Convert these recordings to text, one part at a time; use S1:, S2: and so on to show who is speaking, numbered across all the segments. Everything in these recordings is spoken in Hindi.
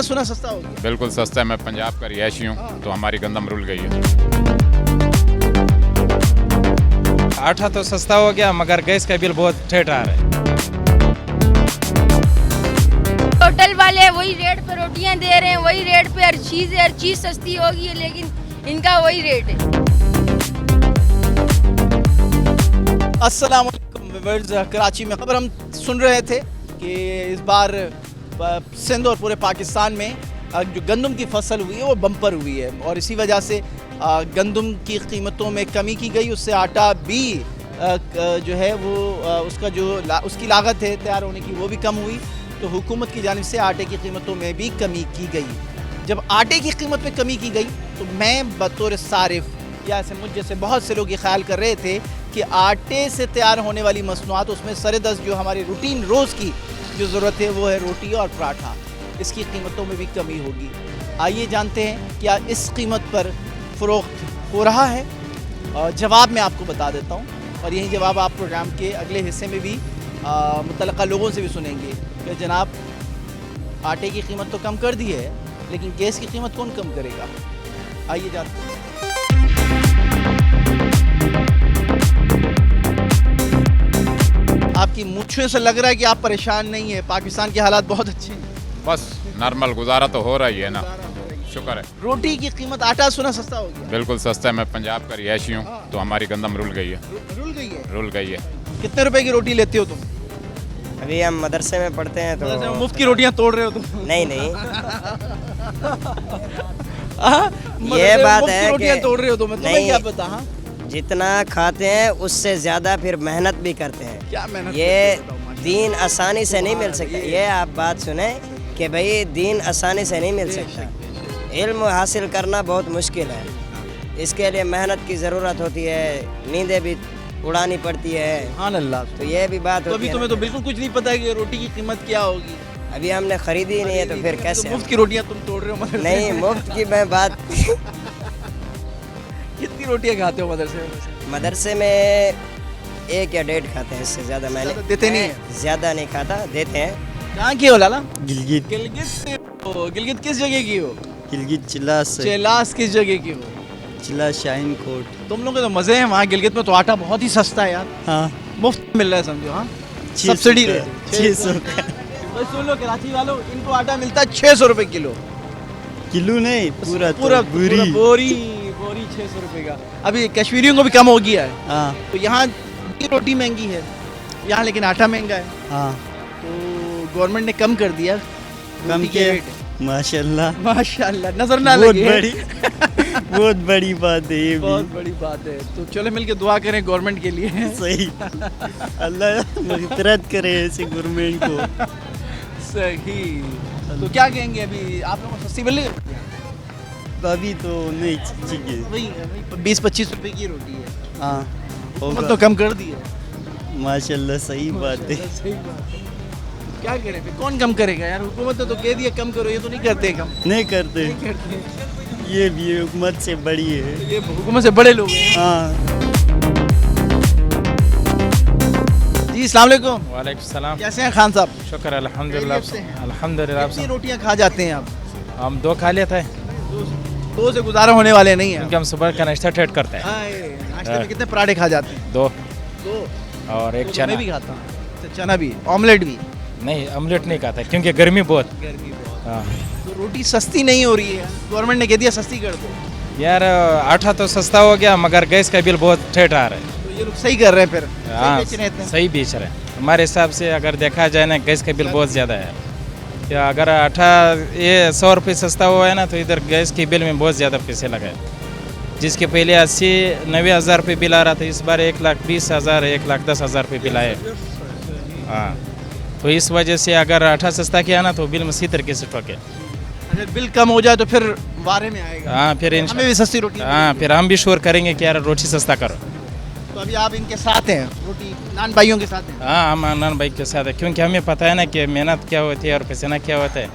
S1: आटा सुना सस्ता हो गया।
S2: बिल्कुल सस्ता है। मैं पंजाब का रिहायशी हूँ तो हमारी गंदम रुल गई है।
S3: आटा तो सस्ता हो गया मगर गैस का बिल बहुत ठेठ आ रहा है।
S4: होटल वाले वही रेट पे रोटियां दे रहे हैं, वही रेट पे हर चीज़ सस्ती होगी है, लेकिन इनका वही रेट है।
S1: अस्सलाम वालेकुम व्यूअर्स, कराची में खबर हम सुन रहे थे कि इस बार सिंध और पूरे पाकिस्तान में जो गंदम की फसल हुई है वो बम्पर हुई है और इसी वजह से गंदम की कीमतों में कमी की गई। उससे आटा भी जो है वो उसकी लागत है तैयार होने की वो भी कम हुई, तो हुकूमत की जानिब से आटे की कीमतों में भी कमी की गई। जब आटे की कीमत में कमी की गई तो मैं बतौर सारिफ या ऐसे मुझ जैसे बहुत से लोग ये ख्याल कर रहे थे कि आटे से तैयार होने वाली मसनूआत उसमें सरेदस्त जो हमारी रूटीन रोज़ की जो ज़रूरत है वो है रोटी और पराठा, इसकी कीमतों में भी कमी होगी। आइए जानते हैं क्या इस कीमत पर फ़रोख्त हो रहा है, और जवाब मैं आपको बता देता हूँ और यही जवाब आप प्रोग्राम के अगले हिस्से में भी मुतल्लिक़ा लोगों से भी सुनेंगे कि जनाब आटे की कीमत तो कम कर दी है लेकिन गैस की कीमत कौन कम करेगा। आइए जानते हैं। आपकी मूंछों से लग रहा है कि आप परेशान नहीं है, पाकिस्तान के हालात बहुत अच्छे हैं।
S2: बस नॉर्मल गुजारा तो हो रही है ना, शुक्र है।
S1: रोटी की कीमत, आटा सुना सस्ता हो गया।
S2: बिल्कुल सस्ता है। मैं पंजाब का रिहायशी हूँ तो हमारी गंदम रुल गई है।
S1: रुल गई है।
S2: रुल गई है।
S1: कितने रुपए की रोटी लेते हो तुम?
S5: अभी हम मदरसे में पढ़ते हैं तो
S1: मुफ्त की रोटियां तोड़ रहे हो तुम?
S5: नहीं
S1: ये
S5: बात
S1: मुफ्त
S5: है
S1: की रोटियां
S5: कि
S1: तोड़ रहे हो तुम, तुम्हें
S5: नहीं,
S1: क्या पता। हाँ,
S5: जितना खाते हैं उससे ज़्यादा फिर मेहनत भी करते हैं।
S1: क्या मेहनत
S5: ये
S1: करते हो बताओ,
S5: दीन आसानी से नहीं मिल सकता। ये आप बात सुने कि भाई दीन आसानी से नहीं मिल सकता। इल्म हासिल करना बहुत मुश्किल है, इसके लिए मेहनत की ज़रूरत होती है, नींदें भी उड़ानी पड़ती है।
S1: हाँ अल्लाह।
S5: तो ये भी बात
S1: तो
S5: होती
S1: अभी
S5: है
S1: तुम्हें
S5: ना।
S1: तो बिल्कुल कुछ नहीं पता है कि रोटी की कीमत क्या होगी।
S5: अभी हमने खरीदी ही नहीं है तो फिर कैसे
S1: मुफ्त की रोटियां तुम तोड़ रहे हो मदरसे
S5: नहीं,
S1: में?
S5: मुफ्त की मैं बात
S1: कितनी रोटियां खाते हो मदरसे में?
S5: मदरसे में 1 या 1.5 खाते हैं, इससे ज़्यादा मैंने
S1: ज़्यादा देते नहीं हैं?
S5: ज़्यादा नहीं खाता, देते हैं।
S1: कहाँ की हो लाला?
S6: गिलगित
S1: गिलगित से हो। गिलगित किस जगह की हो?
S6: गिलगित चिल्लास
S1: चेलास किस जगह की हो?
S6: चिल्ला शाइन कोट।
S1: तुम लोग के तो मजे हैं वहाँ गिलगित में, तो आटा बहुत ही सस्ता है यार,
S6: हाँ
S1: मुफ्त मिल रहा है समझो। हाँ,
S6: 600
S1: सब्सिडी
S6: का,
S1: रेट
S6: 600 का
S1: बस सुन लो कराची वालों, इनको आटा मिलता है 600 रुपए किलो।
S6: किलो नहीं, पूरा
S1: पूरा
S6: तो बुरी।
S1: बोरी 600 रुपए का। अभी कश्मीरियों को भी कम हो गया है,
S6: हाँ
S1: तो यहाँ की रोटी महंगी है यहाँ, लेकिन आटा महंगा है,
S6: हाँ
S1: तो गवर्नमेंट ने कम कर दिया
S6: कम
S1: रोटी के
S6: किया।
S1: रेट।
S6: माशाल्लाह,
S1: माशाल्लाह, नजर ना
S6: बहुत
S1: लगे।
S6: बड़ी बहुत बड़ी बात है ये
S1: बहुत
S6: भी।
S1: बड़ी बात है, तो चलो मिलके दुआ करें गवर्नमेंट के लिए।
S6: सही, अल्लाह मगफिरत करे ऐसे गवर्नमेंट को।
S1: सही। तो क्या कहेंगे अभी आप लोगों को सस्ती मिल रही है?
S6: अभी तो नहीं चाहिए।
S1: वही 20-25 रुपए की रोटी है,
S6: हाँ
S1: हुकूमत
S6: होगा,
S1: तो कम कर दी है।
S6: माशाल्लाह सही बात है।
S1: सही बात है। क्या करें फिर, कौन कम करेगा यार? हुकूमत ने तो कह दिया कम करो, ये तो नहीं करते कम।
S6: नहीं करते,
S1: नहीं करते,
S6: ये भी हुकूमत से बड़ी है।
S1: ये हुकूमत से बड़े लोग हैं।
S6: हाँ
S1: जी अस्सलाम वालेकुम।
S3: वालेकुम सलाम।
S1: कैसे हैं खान साहब?
S3: शुक्र अल्हम्दुलिल्लाह।
S1: खैरियत से हैं?
S3: अल्हम्दुलिल्लाह।
S1: कितनी रोटियां खा जाते हैं आप?
S3: हम 2 खा लेते हैं
S1: दो से गुजारा होने वाले नहीं है।
S3: क्योंकि हम सुबह का नाश्ता ट्रेड करते हैं।
S1: हाय, नाश्ते में कितने पराठे खा जाते हैं?
S3: 2
S1: दो।
S3: और 1
S1: तो
S3: चना।
S1: मैं भी खाता हूँ, तो चना भी, ऑमलेट भी।
S3: नहीं, ऑमलेट नहीं खाता क्योंकि गर्मी बहुत।
S1: गर्मी बहुत।
S3: हाँ
S1: तो रोटी सस्ती नहीं हो रही है, गवर्नमेंट ने कह दिया सस्ती कर दो,
S3: यार, आटा तो सस्ता हो गया मगर गैस का बिल बहुत ठेठ आ रहा है।
S1: तो ये लोग सही कर रहे हैं फिर। सही
S3: हाँ,
S1: बेच रहे हैं।
S3: सही बेच रहे हैं। हमारे हिसाब से अगर देखा जाए ना, गैस का बिल बहुत ज़्यादा है। या अगर आटा ये 100 रुपये सस्ता हुआ है ना, तो इधर गैस के बिल में बहुत ज़्यादा पैसे लगे। जिसके पहले 80-90 हज़ार रुपये बिल आ रहा था, इस बार 1,20,000 1,10,000 रुपये बिल आए। हाँ, तो इस वजह से अगर आटा सस्ता किया ना तो बिल में इसी तरीके से ठोके।
S1: अगर बिल कम हो जाए तो फिर वारे में आएगा।
S3: हाँ, फिर
S1: हमें भी सस्ती रोटी।
S3: हाँ, फिर हम भी शोर करेंगे कि यार रोटी सस्ता करो।
S1: तो अभी आप इनके साथ हैं, रोटी नान भाइयों के साथ हैं?
S3: हाँ, हम अनन भाई के साथ है, क्योंकि हमें पता है ना कि मेहनत क्या होती है और पसीना क्या होता है।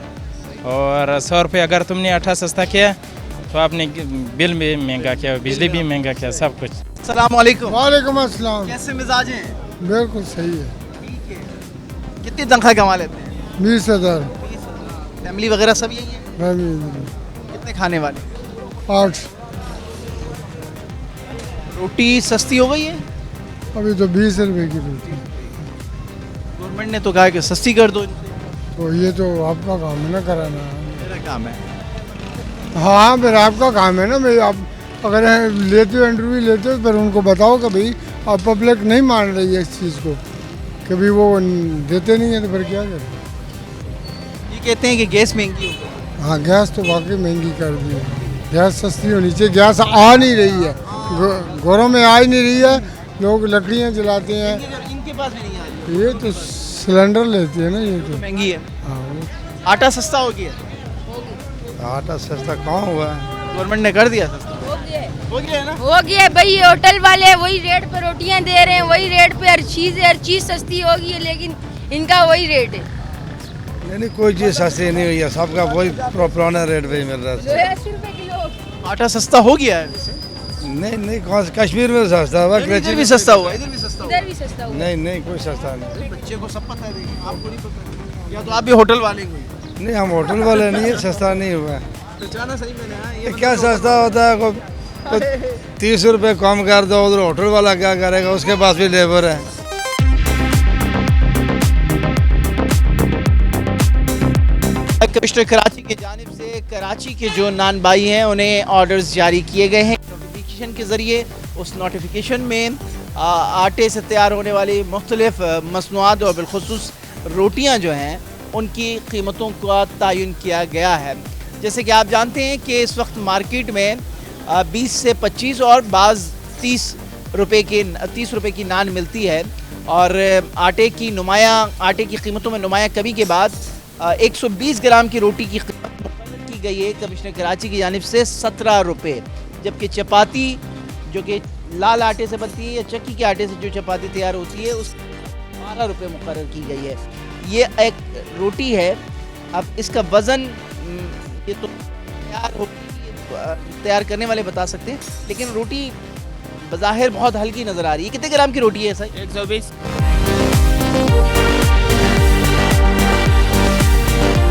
S3: और 100 रुपये अगर तुमने आटा सस्ता किया तो आपने बिल भी महंगा किया, बिजली भी महंगा किया, सब कुछ।
S1: अस्सलाम वालेकुम।
S7: वालेकुम अस्सलाम।
S1: कैसे मिजाज हैं?
S7: बिल्कुल सही है।
S1: ठीक है। कितनी तनख्वाह कमा लेते हैं?
S7: 20,000।
S1: फैमिली वगैरह सब यही है? कितने खाने वाले?
S7: 8।
S1: रोटी सस्ती हो गई है?
S7: अभी तो 20 रुपए की रोटी।
S1: गवर्नमेंट ने तो कहा कि सस्ती कर दो इनसे।
S7: तो ये तो आपका काम है ना कराना।
S1: मेरा काम है।
S7: हाँ फिर आपका काम है ना भाई। आप अगर लेते हो इंटरव्यू लेते हो फिर उनको बताओ कि भाई अब पब्लिक नहीं मान रही है इस चीज़ को, कभी वो देते नहीं है तो फिर क्या करें।
S1: ये कहते हैं कि गैस महंगी हो गई।
S7: हाँ गैस तो वाकई महंगी कर दी है। गैस सस्ती होनी चाहिए। गैस आ नहीं रही है, घरों में आ ही नहीं रही है। लोग लकड़ियाँ जलाते हैं।
S1: इनके पास भी नहीं आ रही
S7: ये तो सिलेंडर लेते हैं ना, ये
S1: तो
S7: तो।
S1: महंगी है।
S7: हाँ
S1: आटा सस्ता हो गया?
S7: आटा सस्ता कहाँ हुआ है।
S1: गवर्नमेंट ने कर दिया सस्ता।
S4: हो गया है।
S1: हो गया है ना?
S4: हो गया है भाई, होटल वाले वही रेट पे रोटियां दे रहे हैं, वही रेट पे हर चीज़ सस्ती हो गई है, लेकिन इनका वही रेट है।
S8: नहीं कोई चीज़ सस्ती नहीं हुई है, सबका वही पुराना रेट पे ही मिल रहा है।
S4: 80 रुपए किलो।
S1: आटा सस्ता हो गया है वैसे?
S8: नहीं कौन सा कश्मीर में सस्ता हुआ,
S1: इधर भी सस्ता हुआ, इधर भी सस्ता हुआ।
S4: इधर भी सस्ता हुआ।
S8: नहीं कोई सस्ता नहीं।
S1: बच्चे को सब पता है, आपको नहीं पता? या तो आप भी होटल वाले को ही?
S8: नहीं हम होटल वाले नहीं है, सस्ता नहीं हुआ है।
S1: पहचाना सही मैंने। हाँ, ये
S8: क्या सस्ता होता है, को 30 रुपए कम कर दो, उधर होटल वाला क्या करेगा, उसके पास भी लेबर है।
S1: कमिश्नर कराची की जानिब से कराची के जो नानबाई हैं उन्हें ऑर्डर्स जारी किए गए हैं नोटिफिकेशन के ज़रिए। उस नोटिफिकेशन में आटे से तैयार होने वाली मुख्तलिफ मसनूआत और बिलखुसूस रोटियां जो हैं उनकी कीमतों का तयन किया गया है। जैसे कि आप जानते हैं कि इस वक्त मार्केट में 20 से 25 और बाज़ 30 रुपए की नान मिलती है और आटे की कीमतों में नुमाया कमी के बाद 120 ग्राम की रोटी की कीमत मुकर्रर की गई है कमिश्नर कराची की जानिब से 17 रुपये, जबकि चपाती जो कि लाल आटे से बनती है या चक्की के आटे से जो चपाती तैयार होती है उस 12 रुपये मुकर्रर की गई है। ये एक रोटी है। अब इसका वज़न ये तो तैयार करने वाले बता सकते हैं, लेकिन रोटी बज़ाहिर बहुत हल्की नज़र आ रही है। कितने ग्राम की रोटी है सर?
S3: 120।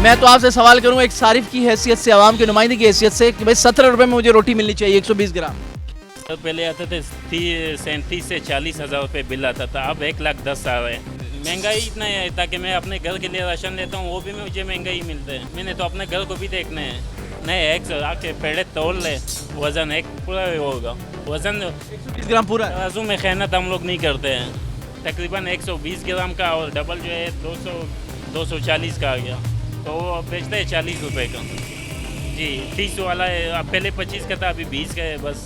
S1: मैं तो आपसे सवाल करूं एक सारिफ की हैसियत से, आवाम के नुमाइंदे की हैसियत से, कि भाई 17 रुपये में मुझे रोटी मिलनी चाहिए 120 ग्राम।
S9: तो पहले आते थे 37 से 40 हज़ार रुपये बिल आता था, अब 1,10,000 आ रहे हैं। महंगाई इतना है ताकि मैं अपने घर के लिए राशन लेता हूँ, वो भी मुझे महंगाई मिलते हैं। मैंने तो अपने घर को भी देखना है। नहीं एक आके पेड़े तोड़ ले, वज़न एक पूरा होगा, वज़न
S1: 120 ग्राम पूरा।
S9: तराजू में खयानत हम लोग नहीं करते हैं। तकरीबन 120 ग्राम का और डबल जो है 240 का आ गया, तो वो बेचते हैं 40 रुपये का जी। 30 वाला है, अब पहले 25 का था, अभी 20 का है बस।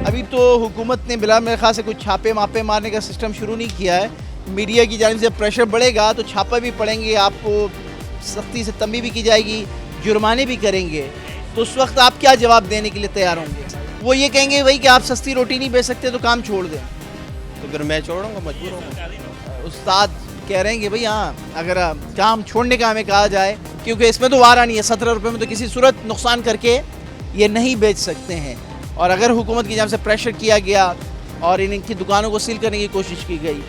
S1: अभी तो हुकूमत ने बिला मेरे ख्याल से कुछ छापे मापे मारने का सिस्टम शुरू नहीं किया है। मीडिया की जानिब से प्रेशर बढ़ेगा तो छापा भी पड़ेंगे, आपको सख्ती से तंबीह भी की जाएगी, जुर्माने भी करेंगे। तो उस वक्त आप क्या जवाब देने के लिए तैयार होंगे? वो ये कहेंगे भाई कि आप सस्ती रोटी नहीं बेच सकते तो काम छोड़ दें।
S6: तो फिर मैं छोड़ूंगा, मजबूर हूँ।
S1: उस्ताद कह रहे हैं कि भाई हाँ, अगर काम छोड़ने का हमें कहा जाए, क्योंकि इसमें तो वारा नहीं है, 17 रुपये में तो किसी सूरत नुकसान करके ये नहीं बेच सकते हैं। और अगर हुकूमत की जानिब से प्रेशर किया गया और इनकी दुकानों को सील करने की कोशिश की गई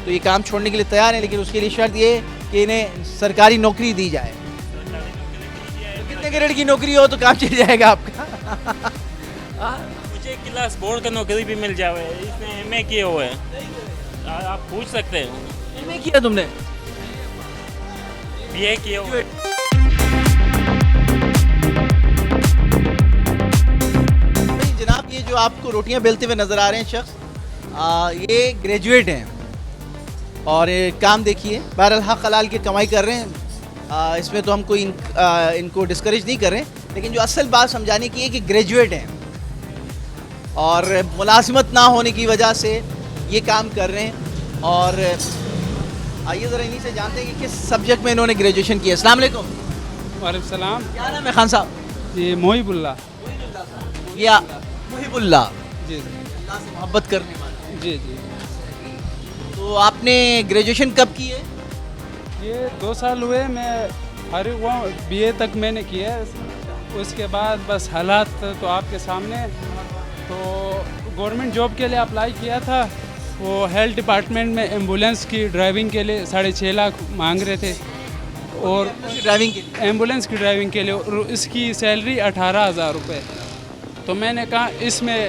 S1: तो ये काम छोड़ने के लिए तैयार है, लेकिन उसके लिए शर्त ये कि इन्हें सरकारी नौकरी दी जाए। तो कितने ग्रेड की नौकरी हो तो काम चल जाएगा आपका?
S9: मुझे क्लास बोर्ड का नौकरी भी मिल जाए, इसमें MA किए हुए हैं, आप पूछ सकते हैं।
S1: MA किया तुमने?
S9: BA किए हुए।
S1: जनाब ये जो आपको रोटियां बेलते हुए नज़र आ रहे हैं शख्स, ये ग्रेजुएट हैं और ये काम देखिए, बहरहाल हक हलाल की कमाई कर रहे हैं। इसमें तो हम कोई इनको डिस्करेज नहीं कर रहे, लेकिन जो असल बात समझाने की है कि ग्रेजुएट हैं और मुलाजिमत ना होने की वजह से ये काम कर रहे हैं। और आइए ज़रा इन्हीं से जानते हैं कि किस सब्जेक्ट में इन्होंने ग्रेजुएशन किया। अस्सलाम वालेकुम।
S3: वालेकुम सलाम।
S1: क्या नाम है खान साहब?
S3: जी मोहिबुल्ला।
S1: या मुहिबुल्लाह।
S3: जी
S1: अल्लाह से मोहब्बत करने वाला।
S3: जी जी।
S1: तो आपने ग्रेजुएशन कब की है?
S3: ये 2 साल हुए, मैं फारिग हुआ, BA तक मैंने किया है। उसके बाद बस हालात तो आपके सामने, तो गवर्नमेंट जॉब के लिए अप्लाई किया था,
S10: वो हेल्थ डिपार्टमेंट में एम्बुलेंस की ड्राइविंग के लिए 6.5 लाख मांग रहे थे, और
S1: ड्राइविंग के लिए
S10: एम्बुलेंस की ड्राइविंग के लिए, और इसकी सैलरी 18,000 रुपये। तो मैंने कहा इसमें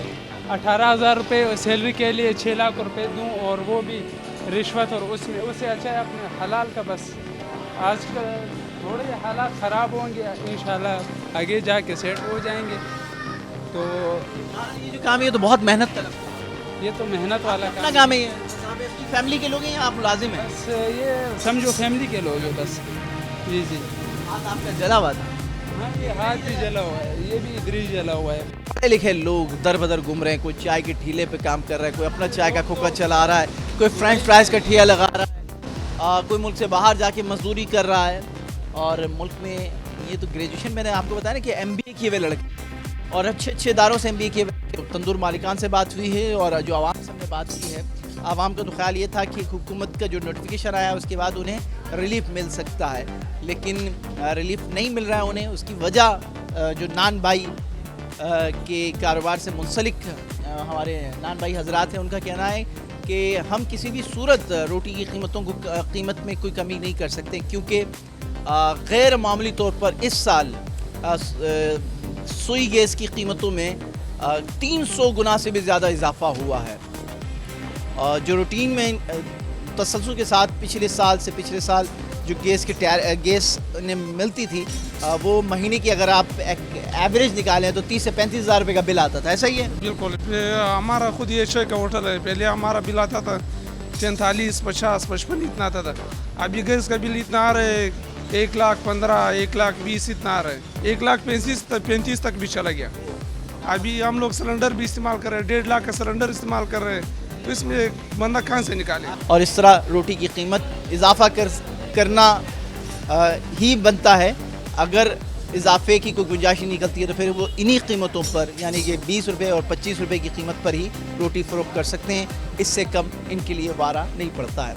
S10: 18,000 रुपये सैलरी के लिए 6 लाख रुपए दूं, और वो भी रिश्वत, और उसमें उससे अच्छा है अपने हलाल का। बस आजकल थोड़े हालात ख़राब होंगे, इंशाल्लाह आगे जाके सेट हो जाएंगे। तो
S1: ये जो काम है ये तो बहुत मेहनत तलब
S10: ये तो मेहनत वाला
S1: अपना काम है। ये फैमिली के लोग हैं या आप मुलाजिम हैं?
S10: बस ये समझो फैमिली के लोग हैं बस। जी जी,
S1: हाथ आपका जला हुआ था?
S10: हाँ, ये हाथ भी जला हुआ है, ये भी इधर ही जला हुआ है।
S1: पढ़े लिखे लोग दर बदर घूम रहे हैं, कोई चाय के ठेले पे काम कर रहा है, कोई अपना चाय का खोखा चला रहा है, कोई फ्रेंच फ्राइज का ठेला लगा रहा है, कोई मुल्क से बाहर जाके मजदूरी कर रहा है। और मुल्क में ये तो ग्रेजुएशन, मैंने आपको बताया ना कि MBA किए हुए लड़के और अच्छे इदारों से MBA किए हुए। तंदूर मालिकान से बात हुई है और जो आवाम से हमने बात की है, आवाम का तो ख्याल ये था कि हुकूमत का जो नोटिफिकेशन आया उसके बाद उन्हें रिलीफ मिल सकता है, लेकिन रिलीफ नहीं मिल रहा है उन्हें। उसकी वजह जो नान भाई के कारोबार से मुंसलिक हमारे नान भाई हजरात हैं, उनका कहना है कि हम किसी भी सूरत रोटी की कीमत में कोई कमी नहीं कर सकते, क्योंकि गैर मामूली तौर पर इस साल सुई गैस की कीमतों में 300 गुना से भी ज़्यादा इजाफा हुआ है। जो रूटीन में तसलसल के साथ पिछले साल जो गैस ने मिलती थी, वो महीने की अगर आप एवरेज निकालें तो 30 से 35 हज़ार रुपये का बिल आता था। ऐसा ही है?
S10: बिल्कुल, हमारा खुद ये शय का होटल है। पहले हमारा बिल आता था 43, 50, 55 इतना आता था। अभी गैस का बिल इतना आ रहा है 1,15,000, 1,20,000 इतना आ रहा है। 1,35,000 तक भी चला गया। अभी हम लोग सिलेंडर भी इस्तेमाल कर रहे हैं, 1.5 लाख का सिलेंडर इस्तेमाल कर रहे हैं, तो इसमें बंदा कहाँ से निकाले?
S1: और इस तरह रोटी की कीमत इजाफा करना ही बनता है। अगर इजाफे की कोई गुंजाइश निकलती है तो फिर वो इन्हीं कीमतों पर, यानी कि 20 रुपये और 25 रुपये की कीमत पर ही रोटी फ़रोख्त कर सकते हैं। इससे कम इनके लिए वारा नहीं पड़ता है।